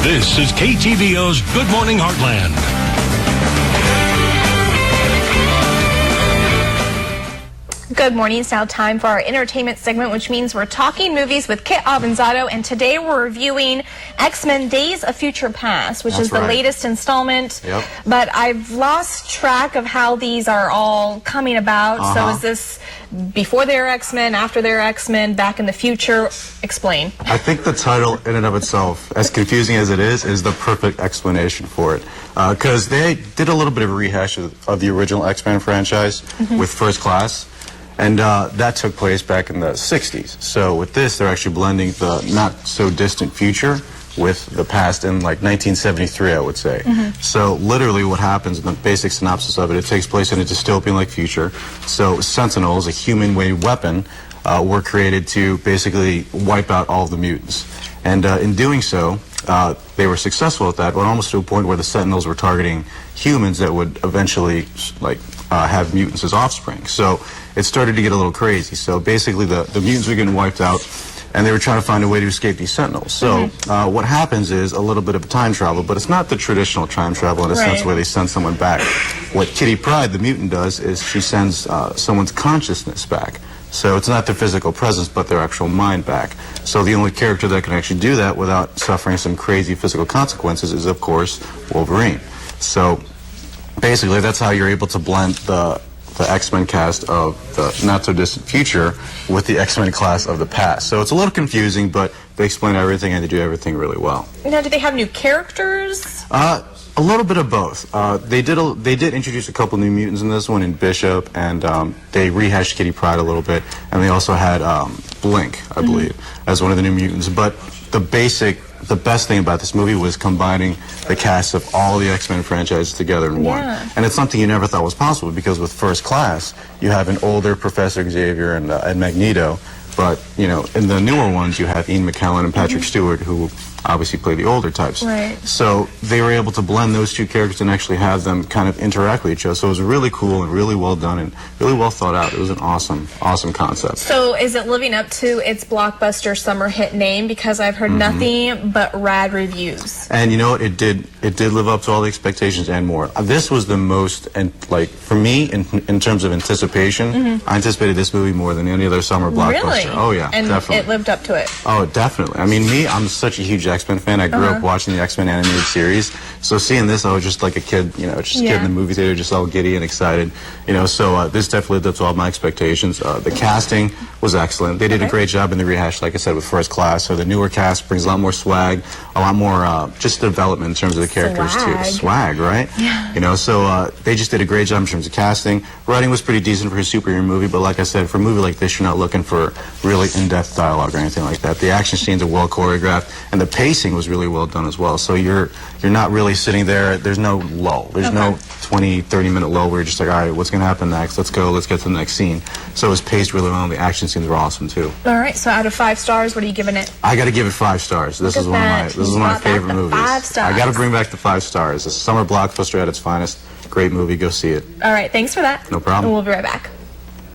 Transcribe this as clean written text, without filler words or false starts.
This is KTVO's Good Morning Heartland. Good morning. It's now time for our entertainment segment, which means we're talking movies with Kit Avanzato, and today we're reviewing X-Men Days of Future Past, which is the latest installment. Yep. But I've lost track of how these are all coming about. So is this before they're X-Men, after they're X-Men, back in the future? Explain. I think the title in and of itself, as confusing as it is the perfect explanation for it. Because they did a little bit of a rehash of the original X-Men franchise with First Class. And that took place back in the 60s. So with this, they're actually blending the not-so-distant future with the past in, like, 1973, I would say. So literally what happens, in the basic synopsis of it, it takes place in a dystopian-like future. So Sentinels, a human-made weapon, were created to basically wipe out all of the mutants. And in doing so, they were successful at that, but almost to a point where the Sentinels were targeting humans that would eventually, like, have mutants as offspring. So it started to get a little crazy. So basically the mutants were getting wiped out, and they were trying to find a way to escape these Sentinels. So what happens is a little bit of time travel, but it's not the traditional time travel in a sense where they send someone back. What Kitty Pryde, the mutant, does is she sends someone's consciousness back. So it's not their physical presence, but their actual mind back. So the only character that can actually do that without suffering some crazy physical consequences is, of course, Wolverine. So basically, that's how you're able to blend the X-Men cast of the not-so-distant future with the X-Men class of the past. So it's a little confusing, but they explain everything and they do everything really well. Now, do they have new characters? A little bit of both. They did introduce a couple new mutants in this one, in Bishop, and they rehashed Kitty Pryde a little bit, and they also had Blink, I believe, as one of the new mutants. But the best thing about this movie was combining the cast of all the X-Men franchises together in one. And it's something you never thought was possible, because with First Class, you have an older Professor Xavier and Magneto, but, you know, in the newer ones, you have Ian McKellen and Patrick Stewart, who obviously play the older types. So they were able to blend those two characters and actually have them kind of interact with each other. So it was really cool and really well done and really well thought out. It was an awesome, awesome concept. So is it living up to its blockbuster summer hit name? Because I've heard nothing but rad reviews. And you know what? It did live up to all the expectations and more. This was the most, and like, for me, in terms of anticipation, I anticipated this movie more than any other summer blockbuster. Really? Oh yeah, and definitely. It lived up to it. Oh, definitely. I mean, I'm such a huge X-Men fan. I grew up watching the X-Men animated series. So seeing this, I was just like a kid, you know, just a kid in the movie theater, just all giddy and excited. You know, so this definitely lived up to all my expectations. The casting was excellent. They did a great job in the rehash, like I said, with First Class. So the newer cast brings a lot more swag, a lot more just development in terms of the characters too. Swag, right? Yeah. You know, so they just did a great job in terms of casting. Writing was pretty decent for a superhero movie, but like I said, for a movie like this, you're not looking for really in-depth dialogue or anything like that. The action scenes are well choreographed, and the pacing was really well done as well. So you're not really sitting there. There's no lull. There's no 20-30 minute lull where you're just like, all right, what's going to happen next? Let's go. Let's get to the next scene. So it was paced really well, and the action scenes were awesome too. All right. So out of 5 stars, what are you giving it? I got to give it 5 stars. This is one of my favorite movies. 5 stars. I got to bring back the 5 stars. It's a summer blockbuster at its finest. Great movie. Go see it. All right. Thanks for that. No problem. And we'll be right back.